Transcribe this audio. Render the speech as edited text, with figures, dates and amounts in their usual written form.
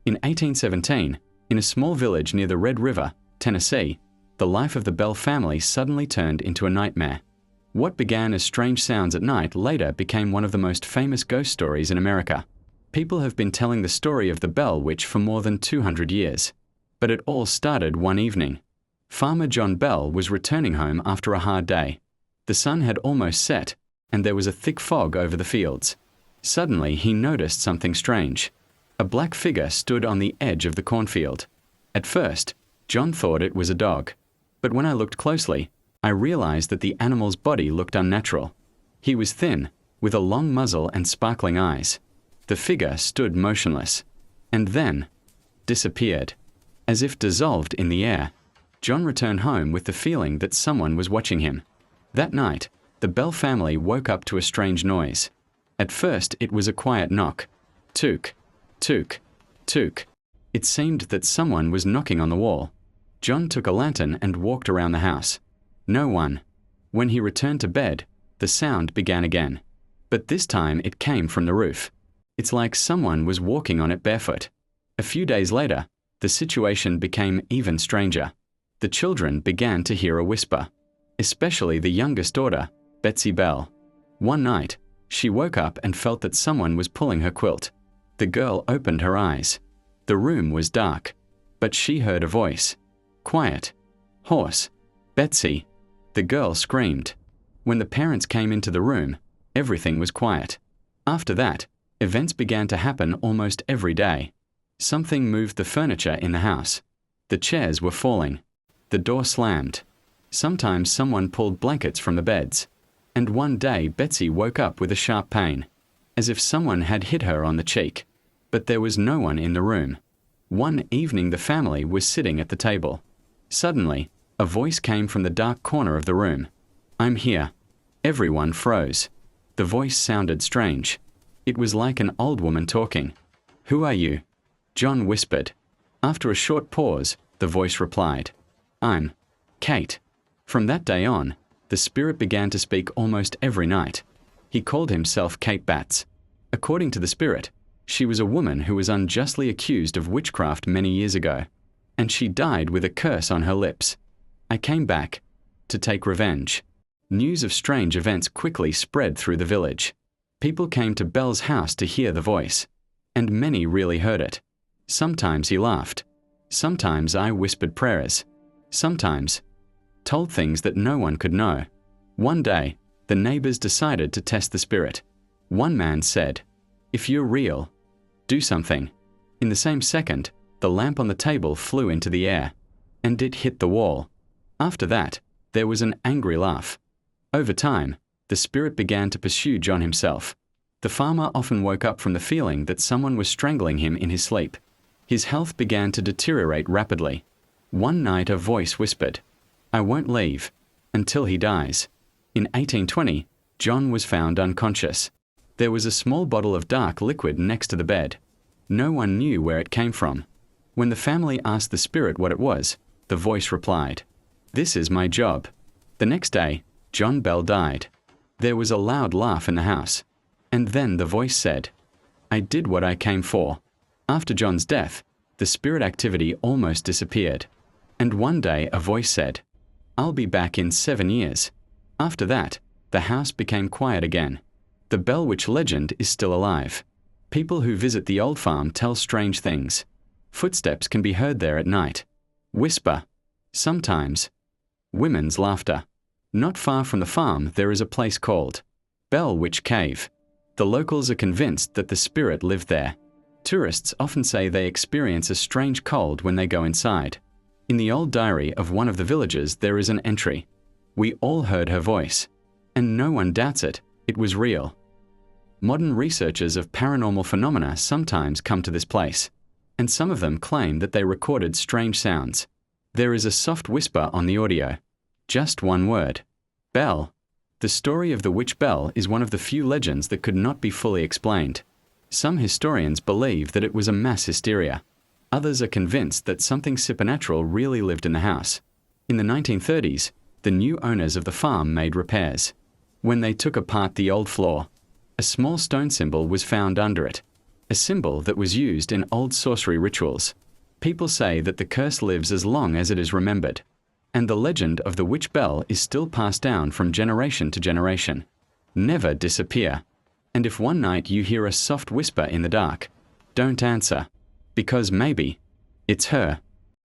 In 1817, in a small village near the Red River, Tennessee, the life of the Bell family suddenly turned into a nightmare. What began as strange sounds at night later became one of the most famous ghost stories in America. People have been telling the story of the Bell Witch for more than 200 years. But it all started one evening. Farmer John Bell was returning home after a hard day. The sun had almost set, and there was a thick fog over the fields. Suddenly, he noticed something strange. A black figure stood on the edge of the cornfield. At first, John thought it was a dog. But when I looked closely, I realized that the animal's body looked unnatural. He was thin, with a long muzzle and sparkling eyes. The figure stood motionless, and then disappeared, as if dissolved in the air. John returned home with the feeling that someone was watching him. That night, the Bell family woke up to a strange noise. At first, it was a quiet knock. Took, took, took. It seemed that someone was knocking on the wall. John took a lantern and walked around the house. No one. When he returned to bed, the sound began again. But this time it came from the roof. It's like someone was walking on it barefoot. A few days later, the situation became even stranger. The children began to hear a whisper, especially the youngest daughter, Betsy Bell. One night, she woke up and felt that someone was pulling her quilt. The girl opened her eyes. The room was dark, but she heard a voice. Quiet. Hoarse. Betsy. The girl screamed. When the parents came into the room, everything was quiet. After that, events began to happen almost every day. Something moved the furniture in the house. The chairs were falling. The door slammed. Sometimes someone pulled blankets from the beds. And one day Betsy woke up with a sharp pain, as if someone had hit her on the cheek. But there was no one in the room. One evening the family was sitting at the table. Suddenly, a voice came from the dark corner of the room. "I'm here." Everyone froze. The voice sounded strange. It was like an old woman talking. "Who are you?" John whispered. After a short pause, the voice replied, "I'm Kate." From that day on, the spirit began to speak almost every night. He called himself Kate Batts. According to the spirit, she was a woman who was unjustly accused of witchcraft many years ago, and she died with a curse on her lips. I came back to take revenge. News of strange events quickly spread through the village. People came to Bell's house to hear the voice, and many really heard it. Sometimes he laughed. Sometimes I whispered prayers. Sometimes told things that no one could know. One day, the neighbors decided to test the spirit. One man said, "If you're real, do something." In the same second, the lamp on the table flew into the air, and it hit the wall. After that, there was an angry laugh. Over time, the spirit began to pursue John himself. The farmer often woke up from the feeling that someone was strangling him in his sleep. His health began to deteriorate rapidly. One night a voice whispered, "I won't leave until he dies." In 1820, John was found unconscious. There was a small bottle of dark liquid next to the bed. No one knew where it came from. When the family asked the spirit what it was, the voice replied, "This is my job." The next day, John Bell died. There was a loud laugh in the house. And then the voice said, "I did what I came for." After John's death, the spirit activity almost disappeared. And one day a voice said, "I'll be back in 7 years." After that, the house became quiet again. The Bell Witch legend is still alive. People who visit the old farm tell strange things. Footsteps can be heard there at night. Whisper. Sometimes. Women's laughter. Not far from the farm there is a place called Bell Witch Cave. The locals are convinced that the spirit lived there. Tourists often say they experience a strange cold when they go inside. In the old diary of one of the villagers there is an entry. "We all heard her voice, and no one doubts it, it was real." Modern researchers of paranormal phenomena sometimes come to this place, and some of them claim that they recorded strange sounds. There is a soft whisper on the audio. Just one word. Bell. The story of the witch Bell is one of the few legends that could not be fully explained. Some historians believe that it was a mass hysteria. Others are convinced that something supernatural really lived in the house. In the 1930s, the new owners of the farm made repairs. When they took apart the old floor, a small stone symbol was found under it. a symbol that was used in old sorcery rituals. People say that the curse lives as long as it is remembered, and the legend of the witch bell is still passed down from generation to generation. Never disappear. And if one night you hear a soft whisper in the dark, don't answer, because maybe it's her.